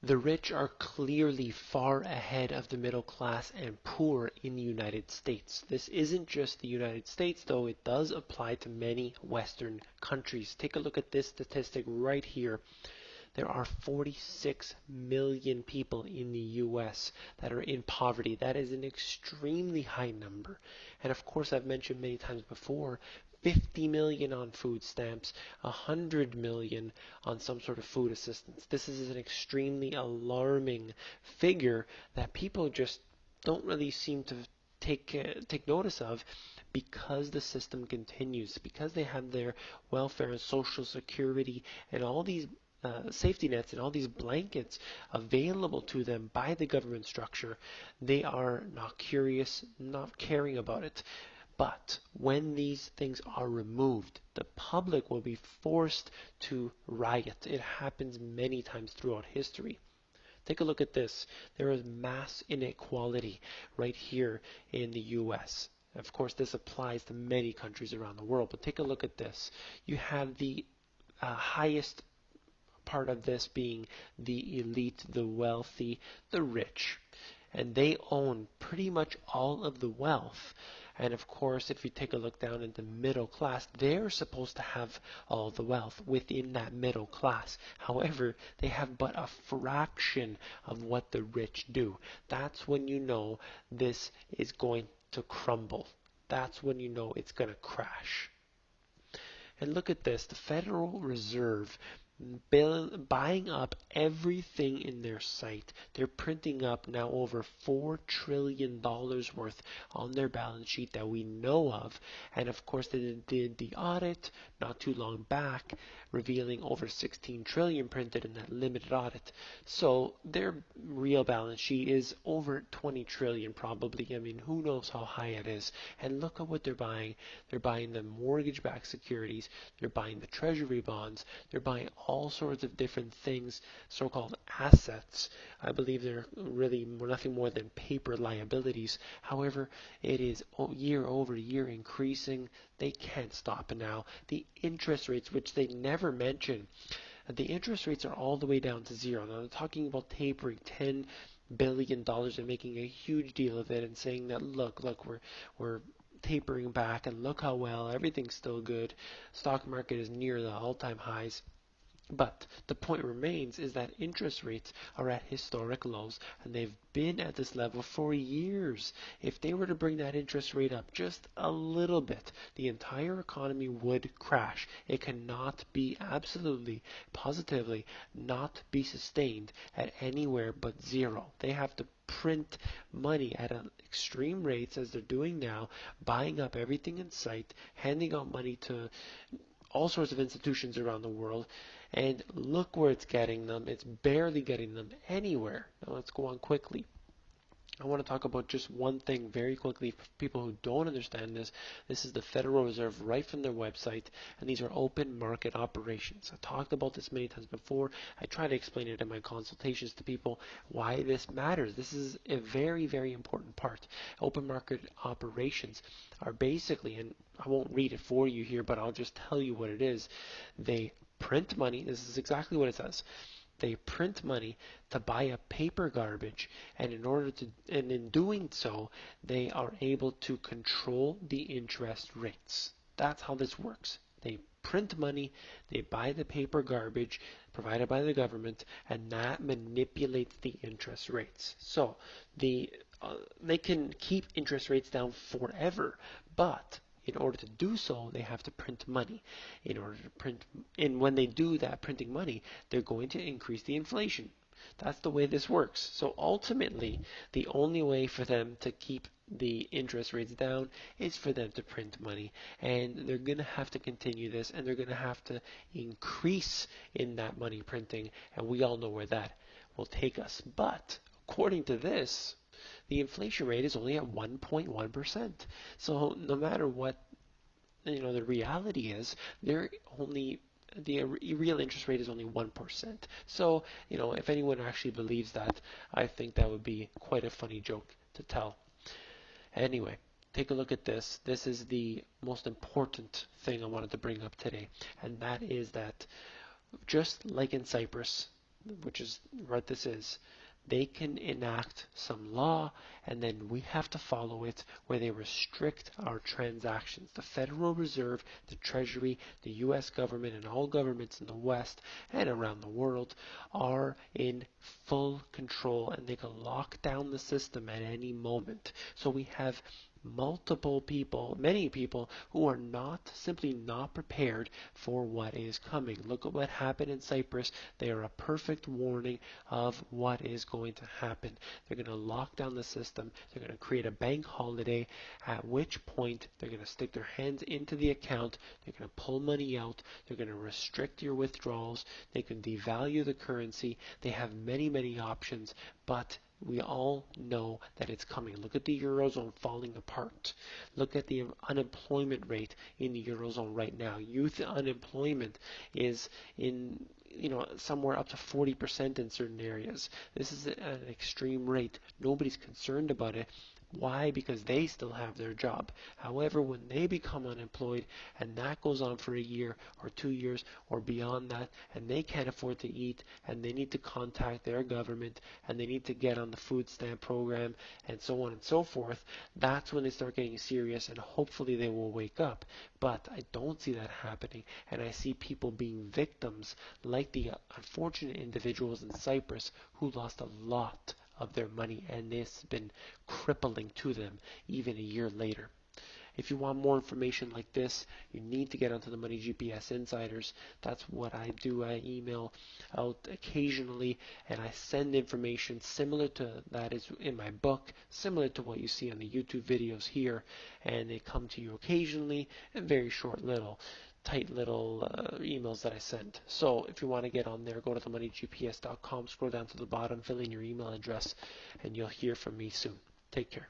The rich are clearly far ahead of the middle class and poor in the United States. This isn't just the United States, though it does apply to many Western countries. Take a look at this statistic right here. There are 46 million people in the US that are in poverty. That is an extremely high number. And of course, I've mentioned many times before, 50 million on food stamps, 100 million on some sort of food assistance. This is an extremely alarming figure that people just don't really seem to take notice of because the system continues, because they have their welfare and social security and all these safety nets and all these blankets available to them by the government structure. They are not curious, not caring about it. But when these things are removed, the public will be forced to riot. It happens many times throughout history. Take a look at this. There is mass inequality right here in the US. Of course, this applies to many countries around the world, but take a look at this. You have the highest part of this being the elite, the wealthy, the rich. And they own pretty much all of the wealth. And of course, if you take a look down at the middle class, they're supposed to have all the wealth within that middle class. However, they have but a fraction of what the rich do. That's when you know this is going to crumble. That's when you know it's going to crash. And look at this, the Federal Reserve buying up everything in their sight. They're printing up now over $4 trillion worth on their balance sheet that we know of. And of course, they did the audit not too long back, revealing over 16 trillion printed in that limited audit. So their real balance sheet is over 20 trillion probably. I mean, who knows how high it is. And look at what they're buying. They're buying the mortgage-backed securities. They're buying the treasury bonds. They're buying all sorts of different things, so-called assets. I believe they're really nothing more than paper liabilities. However, it is year over year increasing. They can't stop now. The interest rates, which they never mention, the interest rates are all the way down to zero. Now they're talking about tapering $10 billion and making a huge deal of it and saying that look, we're tapering back and look how well everything's still good. Stock market is near the all-time highs. But the point remains is that interest rates are at historic lows and they've been at this level for years. If they were to bring that interest rate up just a little bit, the entire economy would crash. It cannot be absolutely, positively not be sustained at anywhere but zero. They have to print money at extreme rates as they're doing now, buying up everything in sight, handing out money to all sorts of institutions around the world, and look where it's getting them. It's barely getting them anywhere. Now let's go on quickly. I want to talk about just one thing very quickly for people who don't understand this. This is the Federal Reserve right from their website, and these are open market operations. I talked about this many times before. I try to explain it in my consultations to people why this matters. This is a very, very important part. Open market operations are basically, and I won't read it for you here, but I'll just tell you what it is. They print money. This is exactly what it says. They print money to buy up paper garbage, and in doing so, they are able to control the interest rates. That's how this works. They print money, they buy the paper garbage provided by the government, and that manipulates the interest rates. So they can keep interest rates down forever, but in order to do so, they have to print money. In order to print, and when they do that printing money, they're going to increase the inflation. That's the way this works. So ultimately, the only way for them to keep the interest rates down is for them to print money. And they're going to have to continue this, and they're going to have to increase in that money printing. And we all know where that will take us. But according to this, the inflation rate is only at 1.1%. So no matter what the reality is, the real interest rate is only 1%. So if anyone actually believes that, I think that would be quite a funny joke to tell. Anyway, take a look at this. This is the most important thing I wanted to bring up today, and that is that just like in Cyprus, which is what this is. They can enact some law, and then we have to follow it, where they restrict our transactions. The Federal Reserve, the Treasury, the U.S. government, and all governments in the West and around the world are in full control, and they can lock down the system at any moment. So we have multiple people, many people, who are simply not prepared for what is coming. Look at what happened in Cyprus. They are a perfect warning of what is going to happen. They're going to lock down the system. They're going to create a bank holiday, at which point they're going to stick their hands into the account. They're going to pull money out. They're going to restrict your withdrawals. They can devalue the currency. They have many, many options, but we all know that it's coming. Look at the Eurozone falling apart. Look at the unemployment rate in the Eurozone right now. Youth unemployment is in somewhere up to 40% in certain areas. This is an extreme rate. Nobody's concerned about it. Why? Because they still have their job. However, when they become unemployed, and that goes on for a year or 2 years or beyond that, and they can't afford to eat, and they need to contact their government, and they need to get on the food stamp program, and so on and so forth, that's when they start getting serious, and hopefully they will wake up. But I don't see that happening, and I see people being victims like the unfortunate individuals in Cyprus who lost a lot of their money, and this has been crippling to them even a year later. If you want more information like this, you need to get onto the Money GPS Insiders. That's what I do. I email out occasionally, and I send information similar to that is in my book, similar to what you see on the YouTube videos here, and they come to you occasionally in very short tight little emails that I send. So if you want to get on there, go to themoneygps.com, scroll down to the bottom, fill in your email address, and you'll hear from me soon. Take care.